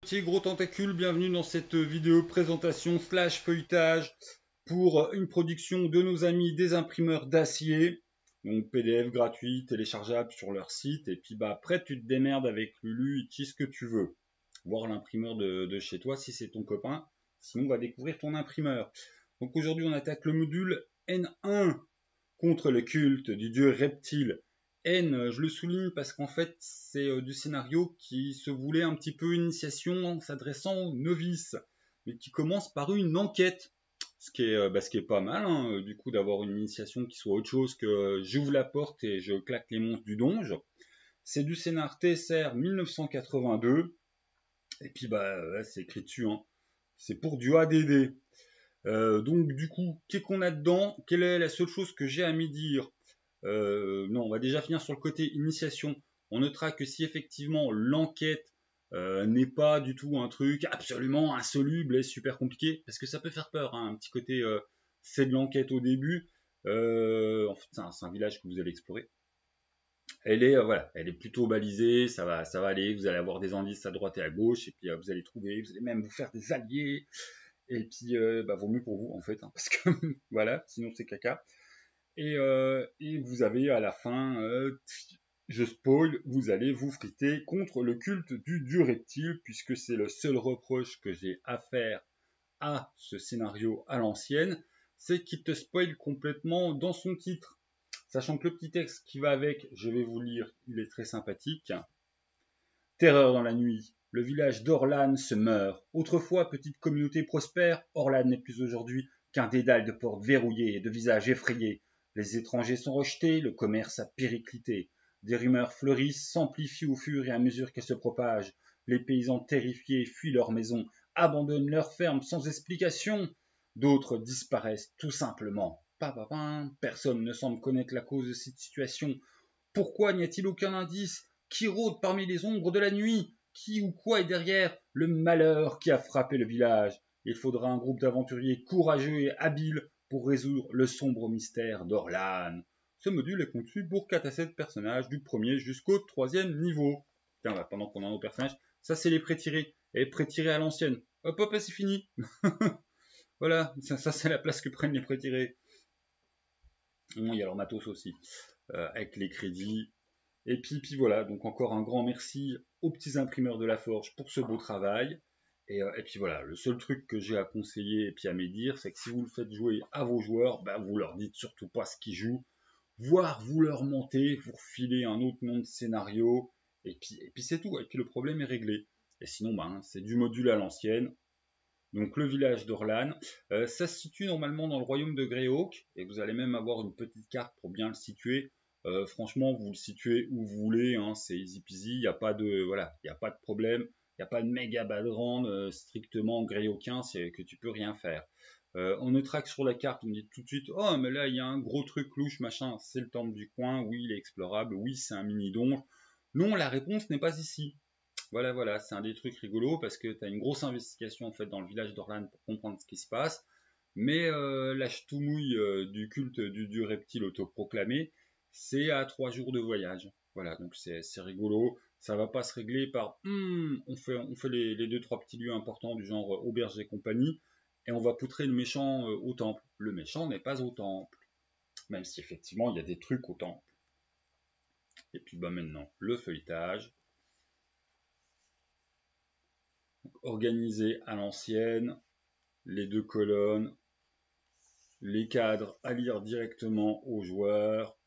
Petit gros tentacule, bienvenue dans cette vidéo présentation slash feuilletage pour une production de nos amis des imprimeurs d'acier. Donc PDF gratuit, téléchargeable sur leur site. Et puis après tu te démerdes avec Lulu, utilise ce que tu veux. Voir l'imprimeur de chez toi si c'est ton copain. Sinon on va découvrir ton imprimeur. Donc aujourd'hui on attaque le module N1 contre le culte du dieu reptile. N, je le souligne parce qu'en fait, c'est du scénario qui se voulait un petit peu initiation en s'adressant aux novices, mais qui commence par une enquête. Ce qui est pas mal, hein, du coup, d'avoir une initiation qui soit autre chose que j'ouvre la porte et je claque les monstres du donge. C'est du scénar TSR 1982, et puis c'est écrit dessus, hein. C'est pour du ADD. Donc du coup, qu'est-ce qu'on a dedans? Quelle est la seule chose que j'ai à m'y dire? Non, on va déjà finir sur le côté initiation. On notera que si effectivement l'enquête n'est pas du tout un truc absolument insoluble et super compliqué, parce que ça peut faire peur, hein, un petit côté c'est de l'enquête au début. En fait, c'est un village que vous allez explorer. Elle est plutôt balisée, ça va aller. Vous allez avoir des indices à droite et à gauche, et puis vous allez trouver, vous allez même vous faire des alliés. Et puis, vaut mieux pour vous en fait, hein, parce que voilà, sinon c'est caca. Et vous avez à la fin, je spoil, vous allez vous friter contre le culte du dieu reptile, puisque c'est le seul reproche que j'ai à faire à ce scénario à l'ancienne, c'est qu'il te spoil complètement dans son titre. Sachant que le petit texte qui va avec, je vais vous lire, il est très sympathique. Terreur dans la nuit. Le village d'Orlan se meurt. Autrefois petite communauté prospère, Orlan n'est plus aujourd'hui qu'un dédale de portes verrouillées et de visages effrayés. Les étrangers sont rejetés, le commerce a périclité. Des rumeurs fleurissent, s'amplifient au fur et à mesure qu'elles se propagent. Les paysans terrifiés fuient leurs maisons, abandonnent leurs fermes sans explication. D'autres disparaissent tout simplement. Personne ne semble connaître la cause de cette situation. Pourquoi n'y a-t-il aucun indice? Qui rôde parmi les ombres de la nuit? Qui ou quoi est derrière le malheur qui a frappé le village? Il faudra un groupe d'aventuriers courageux et habiles pour résoudre le sombre mystère d'Orlan. Ce module est conçu pour 4 à 7 personnages du premier jusqu'au troisième niveau. Tiens, pendant qu'on a nos personnages, ça c'est les pré-tirés. Et pré-tirés à l'ancienne. Hop hop, c'est fini. Voilà, ça c'est la place que prennent les pré-tirés. Bon, il y a leur matos aussi, avec les crédits. Et puis voilà, donc encore un grand merci aux petits imprimeurs de la Forge pour ce beau travail. Et puis voilà, le seul truc que j'ai à conseiller et puis à médire, c'est que si vous le faites jouer à vos joueurs, vous leur dites surtout pas ce qu'ils jouent, voire vous leur mentez, vous refilez un autre nom de scénario, et puis c'est tout, et puis le problème est réglé. Et sinon, c'est du module à l'ancienne. Donc le village d'Orlan, ça se situe normalement dans le royaume de Greyhawk, et vous allez même avoir une petite carte pour bien le situer. Franchement, vous le situez où vous voulez, hein, c'est easy peasy, il n'y a pas de voilà, il y a pas de problème, il n'y a pas de méga background strictement greyhawkien, c'est que tu peux rien faire. On notera que sur la carte, on me dit tout de suite, oh mais là il y a un gros truc louche machin, c'est le temple du coin, oui il est explorable, oui c'est un mini donjon. Non, la réponse n'est pas ici. Voilà, c'est un des trucs rigolos parce que tu as une grosse investigation en fait dans le village d'Orlan pour comprendre ce qui se passe. Mais la ch'toumouille du culte du dieu reptile autoproclamé, c'est à 3 jours de voyage. Voilà, donc c'est rigolo. Ça va pas se régler par on fait les deux trois petits lieux importants du genre auberge et compagnie et on va poutrer le méchant au temple. Le méchant n'est pas au temple, même si effectivement il y a des trucs au temple. Et puis maintenant le feuilletage. Organisé à l'ancienne, les deux colonnes, les cadres à lire directement aux joueurs.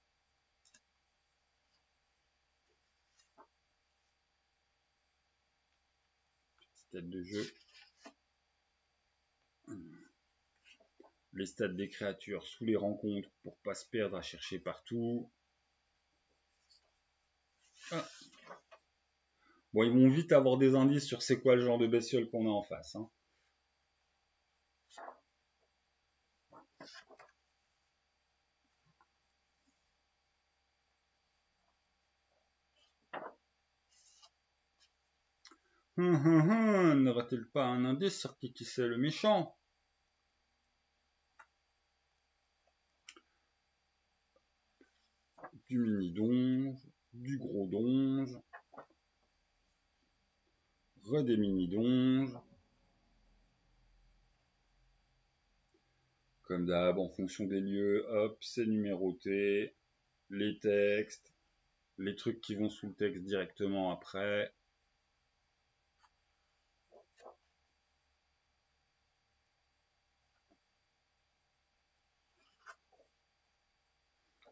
Petite tête de jeu. Les stats des créatures sous les rencontres pour pas se perdre à chercher partout. Ah. Bon, ils vont vite avoir des indices sur c'est quoi le genre de bestiole qu'on a en face, hein. N'aura-t-il pas un indice sur qui c'est le méchant? Du mini donge, du gros donge. des mini-donges. Comme d'hab, en fonction des lieux, hop, c'est numéroté. Les textes, les trucs qui vont sous le texte directement après.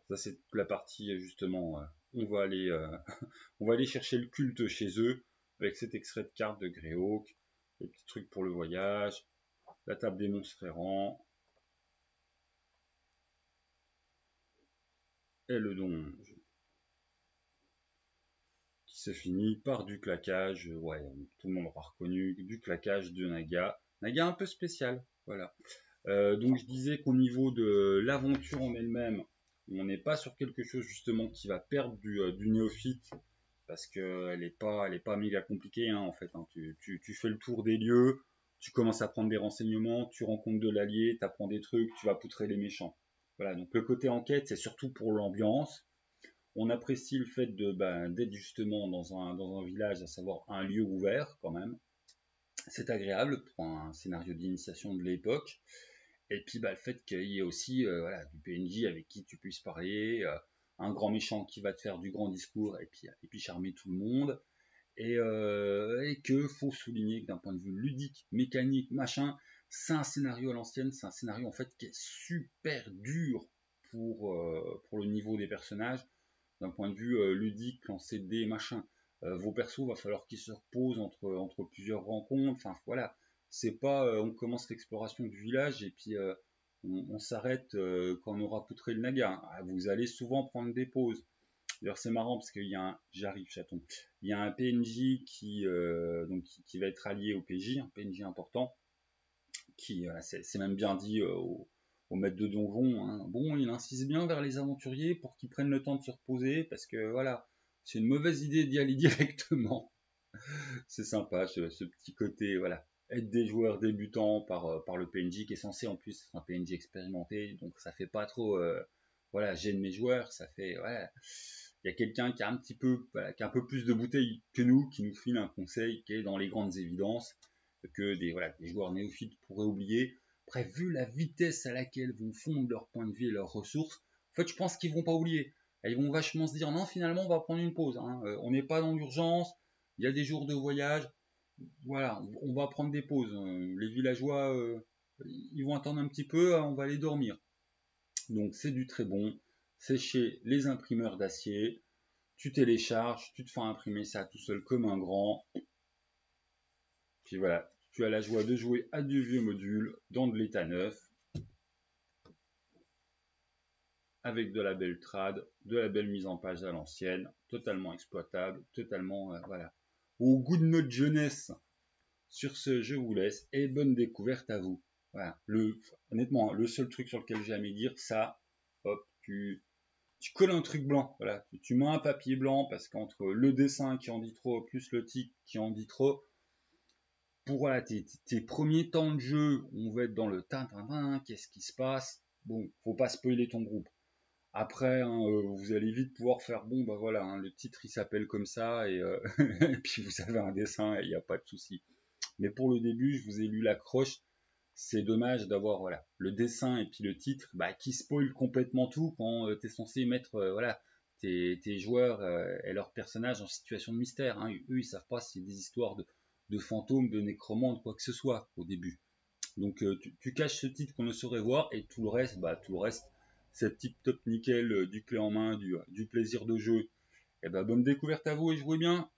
Ça, c'est toute la partie, justement, on va aller on va aller chercher le culte chez eux avec cet extrait de carte de Greyhawk, les petits trucs pour le voyage, la table des monstres errants et le donge qui se finit par du claquage. Ouais, tout le monde aura reconnu du claquage de Naga. Naga un peu spécial, voilà. Donc je disais qu'au niveau de l'aventure en elle-même, on n'est pas sur quelque chose justement qui va perdre du néophyte parce qu'elle est pas méga compliquée hein, en fait. Hein. Tu fais le tour des lieux, tu commences à prendre des renseignements, tu rencontres de l'allié, tu apprends des trucs, tu vas poutrer les méchants. Voilà, donc le côté enquête, c'est surtout pour l'ambiance. On apprécie le fait d'être justement dans un village, à savoir un lieu ouvert quand même. C'est agréable pour un scénario d'initiation de l'époque. Et puis le fait qu'il y ait aussi voilà, du PNJ avec qui tu puisses parler, un grand méchant qui va te faire du grand discours et puis charmer tout le monde. Et que faut souligner que d'un point de vue ludique, mécanique, machin, c'est un scénario à l'ancienne, c'est un scénario en fait qui est super dur pour le niveau des personnages. D'un point de vue ludique, lancer des machins, vos persos, va falloir qu'ils se reposent entre plusieurs rencontres. Enfin voilà, c'est pas on commence l'exploration du village et puis on s'arrête quand on aura poutré le naga. Ah, vous allez souvent prendre des pauses. D'ailleurs c'est marrant parce qu'il y a un, j'arrive chaton, il y a un PNJ qui va être allié au PJ, un PNJ important, qui c'est même bien dit au maître de donjon. Hein. Bon, il insiste bien vers les aventuriers pour qu'ils prennent le temps de se reposer parce que voilà, c'est une mauvaise idée d'y aller directement. C'est sympa ce petit côté, voilà, être des joueurs débutants par le PNJ qui est censé en plus être un PNJ expérimenté, donc ça fait pas trop, voilà, j'aime mes joueurs, ça fait, ouais, il y a quelqu'un qui a un petit peu, voilà, qui a un peu plus de bouteilles que nous, qui nous file un conseil qui est dans les grandes évidences que des joueurs néophytes pourraient oublier. Après, vu la vitesse à laquelle vont fondre leur point de vie et leurs ressources, en fait, je pense qu'ils vont pas oublier. Ils vont vachement se dire non, finalement, on va prendre une pause. Hein. On n'est pas dans l'urgence. Il y a des jours de voyage. Voilà, on va prendre des pauses. Les villageois, ils vont attendre un petit peu. On va aller dormir. Donc, c'est du très bon. C'est chez les imprimeurs d'acier. Tu télécharges, tu te fais imprimer ça tout seul comme un grand. Puis voilà, tu as la joie de jouer à du vieux module dans de l'état neuf, avec de la belle trad, de la belle mise en page à l'ancienne, totalement exploitable, totalement, voilà, au goût de notre jeunesse. Sur ce, je vous laisse et bonne découverte à vous. Voilà, honnêtement, le seul truc sur lequel j'ai à me dire, ça, hop, tu colles un truc blanc, voilà, tu mets un papier blanc parce qu'entre le dessin qui en dit trop, plus le tic qui en dit trop, pour voilà, tes premiers temps de jeu, on va être dans le tintin, qu'est-ce qui se passe? Bon, faut pas spoiler ton groupe. Après, hein, vous allez vite pouvoir faire bon, bah voilà, hein, le titre il s'appelle comme ça et puis vous avez un dessin et il n'y a pas de souci. Mais pour le début, je vous ai lu l'accroche. C'est dommage d'avoir voilà le dessin et puis le titre qui spoil complètement tout quand tu es censé mettre voilà tes joueurs et leurs personnages en situation de mystère. Hein. Eux, ils savent pas si c'est des histoires de fantômes, de nécromantes, quoi que ce soit au début. Donc tu caches ce titre qu'on ne saurait voir et tout le reste, c'est tip top nickel, du clé en main, du plaisir de jeu. Et bonne découverte à vous et jouez bien.